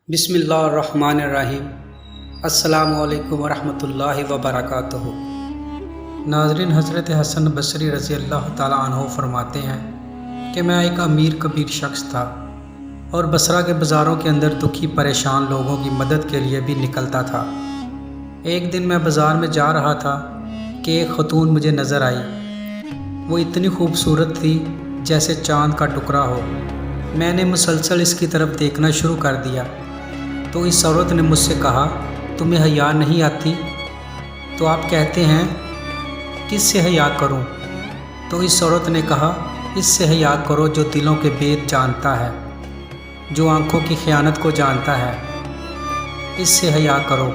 بسم اللہ الرحمن الرحیم۔ السلام علیکم ورحمۃ اللہ وبرکاتہ۔ ناظرین، حضرت حسن بصری رضی اللہ تعالیٰ عنہ فرماتے ہیں کہ میں ایک امیر کبیر شخص تھا اور بصرہ کے بازاروں کے اندر دکھی پریشان لوگوں کی مدد کے لیے بھی نکلتا تھا۔ ایک دن میں بازار میں جا رہا تھا کہ ایک خاتون مجھے نظر آئی۔ وہ اتنی خوبصورت تھی جیسے چاند کا ٹکڑا ہو۔ میں نے مسلسل اس کی طرف دیکھنا شروع کر دیا تو اس عورت نے مجھ سے کہا، تمہیں حیا نہیں آتی؟ تو آپ کہتے ہیں کس سے حیا کروں؟ تو اس عورت نے کہا، اس سے حیا کرو جو دلوں کے بید جانتا ہے، جو آنکھوں کی خیانت کو جانتا ہے، اس سے حیا کرو۔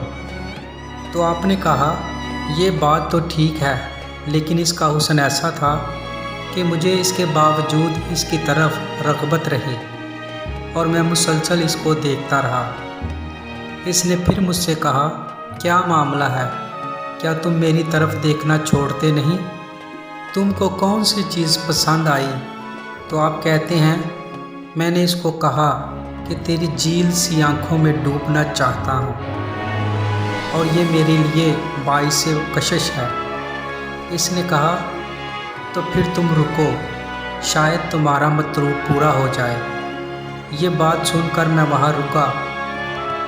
تو آپ نے کہا، یہ بات تو ٹھیک ہے، لیکن اس کا حسن ایسا تھا کہ مجھے اس کے باوجود اس کی طرف رغبت رہی اور میں مسلسل اس کو دیکھتا رہا۔ اس نے پھر مجھ سے کہا، کیا معاملہ ہے؟ کیا تم میری طرف دیکھنا چھوڑتے نہیں؟ تم کو کون سی چیز پسند آئی؟ تو آپ کہتے ہیں، میں نے اس کو کہا کہ تیری جھیل سی آنکھوں میں ڈوبنا چاہتا ہوں اور یہ میرے لیے باعث کشش ہے۔ اس نے کہا، تو پھر تم رکو، شاید تمہارا مطلوب پورا ہو جائے۔ یہ بات سن کر میں وہاں رکا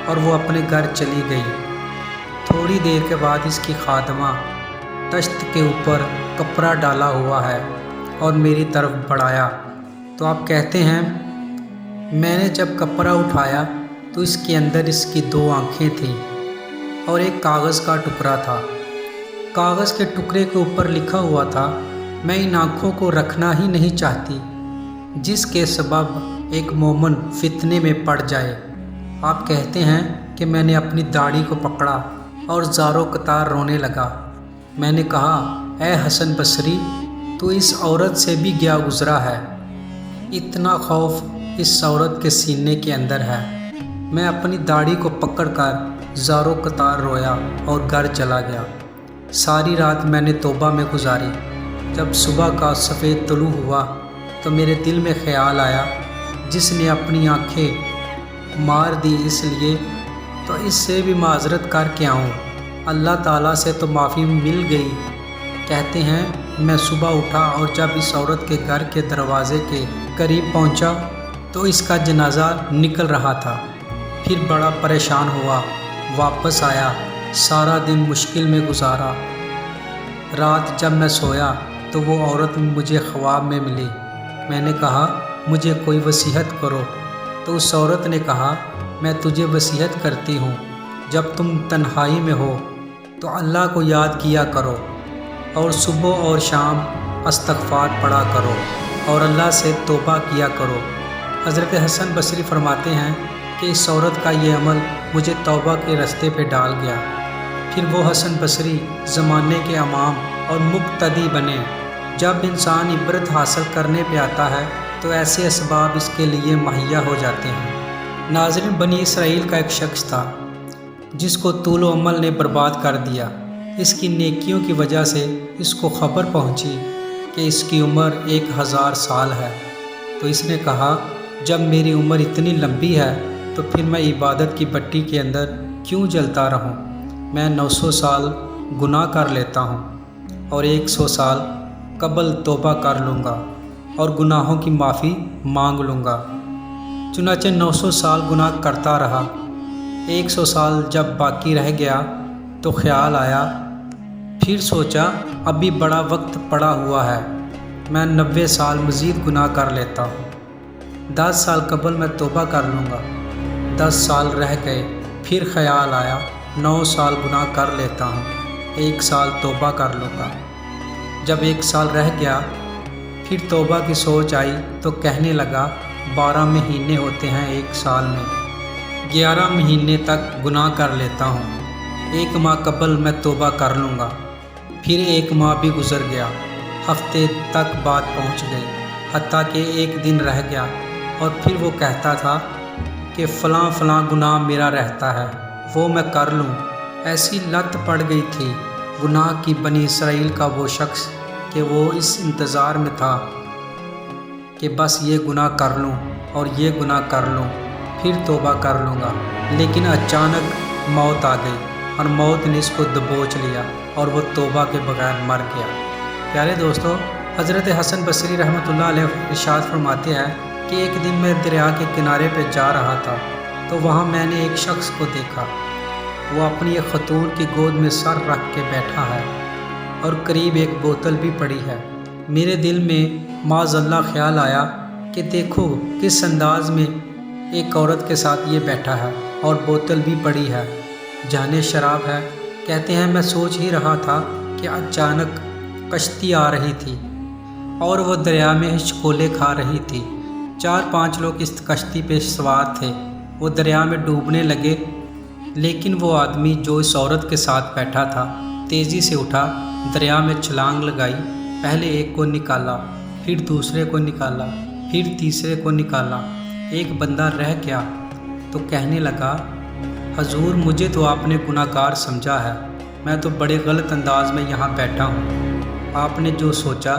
اور وہ اپنے گھر چلی گئی۔ تھوڑی دیر کے بعد اس کی خادمہ تشت کے اوپر کپڑا ڈالا ہوا ہے اور میری طرف بڑھایا۔ تو آپ کہتے ہیں، میں نے جب کپڑا اٹھایا تو اس کے اندر اس کی 2 آنکھیں تھیں اور ایک کاغذ کا ٹکڑا تھا۔ کاغذ کے ٹکڑے کے اوپر لکھا ہوا تھا، میں ان آنکھوں کو رکھنا ہی نہیں چاہتی جس کے سبب ایک مومن فتنے میں پڑ جائے۔ آپ کہتے ہیں کہ میں نے اپنی داڑھی کو پکڑا اور زاروں قطار رونے لگا۔ میں نے کہا، اے حسن بصری، تو اس عورت سے بھی گیا گزرا ہے۔ اتنا خوف اس عورت کے سینے کے اندر ہے۔ میں اپنی داڑھی کو پکڑ کر زاروں قطار رویا اور گھر چلا گیا۔ ساری رات میں نے توبہ میں گزاری۔ جب صبح کا سفید طلوع ہوا تو میرے دل میں خیال آیا، جس نے اپنی آنکھیں مار دی اس لیے تو اس سے بھی معذرت کر کے آؤں۔ اللہ تعالیٰ سے تو معافی مل گئی۔ کہتے ہیں، میں صبح اٹھا اور جب اس عورت کے گھر کے دروازے کے قریب پہنچا تو اس کا جنازہ نکل رہا تھا۔ پھر بڑا پریشان ہوا، واپس آیا، سارا دن مشکل میں گزارا۔ رات جب میں سویا تو وہ عورت مجھے خواب میں ملی۔ میں نے کہا، مجھے کوئی وصیت کرو۔ تو اس عورت نے کہا، میں تجھے وصیت کرتی ہوں، جب تم تنہائی میں ہو تو اللہ کو یاد کیا کرو اور صبح اور شام استغفار پڑھا کرو اور اللہ سے توبہ کیا کرو۔ حضرت حسن بصری فرماتے ہیں کہ اس عورت کا یہ عمل مجھے توبہ کے راستے پہ ڈال گیا۔ پھر وہ حسن بصری زمانے کے امام اور مقتدی بنے۔ جب انسان عبرت حاصل کرنے پہ آتا ہے تو ایسے اسباب اس کے لیے مہیا ہو جاتے ہیں۔ ناظرین، بنی اسرائیل کا ایک شخص تھا جس کو طول و عمل نے برباد کر دیا۔ اس کی نیکیوں کی وجہ سے اس کو خبر پہنچی کہ اس کی عمر 1000 سال ہے۔ تو اس نے کہا، جب میری عمر اتنی لمبی ہے تو پھر میں عبادت کی بٹی کے اندر کیوں جلتا رہوں؟ میں 900 سال گناہ کر لیتا ہوں اور 100 سال قبل توبہ کر لوں گا اور گناہوں کی معافی مانگ لوں گا۔ چنانچہ 900 سال گناہ کرتا رہا۔ 100 سال جب باقی رہ گیا تو خیال آیا، پھر سوچا ابھی بڑا وقت پڑا ہوا ہے، میں 90 سال مزید گناہ کر لیتا ہوں۔ 10 سال قبل میں توبہ کر لوں گا۔ 10 سال رہ گئے، پھر خیال آیا 9 سال گناہ کر لیتا ہوں، 1 سال توبہ کر لوں گا۔ جب 1 سال رہ گیا، پھر توبہ کی سوچ آئی تو کہنے لگا 12 مہینے ہوتے ہیں 1 سال میں، 11 مہینے تک گناہ کر لیتا ہوں، 1 ماہ قبل میں توبہ کر لوں گا۔ پھر 1 ماہ بھی گزر گیا، ہفتے تک بات پہنچ گئی، حتیٰ کہ 1 دن رہ گیا اور پھر وہ کہتا تھا کہ فلاں فلاں گناہ میرا رہتا ہے، وہ میں کر لوں۔ ایسی لت پڑ گئی تھی گناہ کی بنی اسرائیل کا وہ شخص کہ وہ اس انتظار میں تھا کہ بس یہ گناہ کر لوں اور یہ گناہ کر لوں۔ پھر توبہ کر لوں گا، لیکن اچانک موت آ گئی اور موت نے اس کو دبوچ لیا اور وہ توبہ کے بغیر مر گیا۔ پیارے دوستو، حضرت حسن بصری رحمۃ اللہ علیہ ارشاد فرماتے ہیں کہ ایک دن میں دریا کے کنارے پہ جا رہا تھا تو وہاں میں نے ایک شخص کو دیکھا۔ وہ اپنی ایک خاتون کی گود میں سر رکھ کے بیٹھا ہے اور قریب ایک بوتل بھی پڑی ہے۔ میرے دل میں معاذ اللہ خیال آیا کہ دیکھو کس انداز میں ایک عورت کے ساتھ یہ بیٹھا ہے اور بوتل بھی پڑی ہے، جانے شراب ہے۔ کہتے ہیں میں سوچ ہی رہا تھا کہ اچانک کشتی آ رہی تھی اور وہ دریا میں ہچکولے کھا رہی تھی۔ 4-5 لوگ اس کشتی پہ سوار تھے۔ وہ دریا میں ڈوبنے لگے، لیکن وہ آدمی جو اس عورت کے ساتھ بیٹھا تھا تیزی سے اٹھا، دریا میں چھلانگ لگائی، پہلے ایک کو نکالا، پھر دوسرے کو نکالا، پھر تیسرے کو نکالا۔ ایک بندہ رہ گیا تو کہنے لگا، حضور مجھے تو آپ نے گناہ گار سمجھا ہے، میں تو بڑے غلط انداز میں یہاں بیٹھا ہوں۔ آپ نے جو سوچا،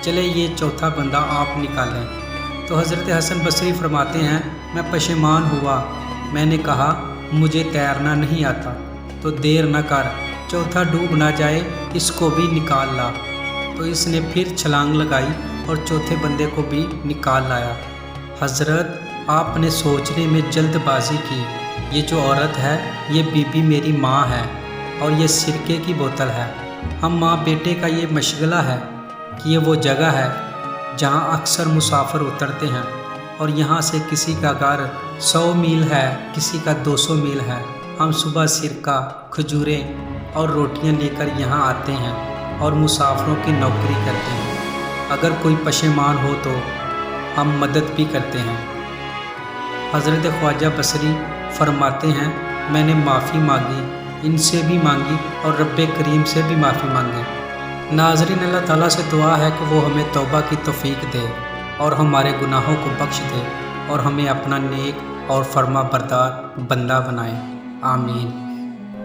چلے یہ چوتھا بندہ آپ نکالیں۔ تو حضرت حسن بصری فرماتے ہیں میں پشیمان ہوا، میں نے کہا مجھے تیرنا نہیں آتا، تو دیر نہ کر، چوتھا ڈوب نہ جائے، اس کو بھی نکال لا۔ تو اس نے پھر چھلانگ لگائی اور چوتھے بندے کو بھی نکال لایا۔ حضرت آپ نے سوچنے میں جلد بازی کی، یہ جو عورت ہے یہ بی بی میری ماں ہے اور یہ سرکے کی بوتل ہے۔ ہم ماں بیٹے کا یہ مشغلہ ہے کہ یہ وہ جگہ ہے جہاں اکثر مسافر اترتے ہیں، اور یہاں سے کسی کا گھر 100 میل ہے، کسی کا 200 میل ہے۔ ہم صبح سرکہ، کھجوریں اور روٹیاں لے کر یہاں آتے ہیں اور مسافروں کی نوکری کرتے ہیں۔ اگر کوئی پشیمان ہو تو ہم مدد بھی کرتے ہیں۔ حضرت خواجہ بصری فرماتے ہیں میں نے معافی مانگی، ان سے بھی مانگی اور رب کریم سے بھی معافی مانگی۔ ناظرین، اللہ تعالیٰ سے دعا ہے کہ وہ ہمیں توبہ کی توفیق دے اور ہمارے گناہوں کو بخش دے اور ہمیں اپنا نیک اور فرما بردار بندہ بنائے، آمین۔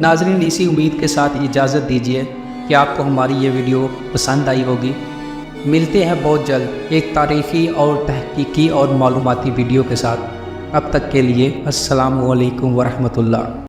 ناظرین، اسی امید کے ساتھ اجازت دیجیے کہ آپ کو ہماری یہ ویڈیو پسند آئی ہوگی۔ ملتے ہیں بہت جلد ایک تاریخی اور تحقیقی اور معلوماتی ویڈیو کے ساتھ۔ اب تک کے لیے السلام علیکم ورحمۃ اللہ۔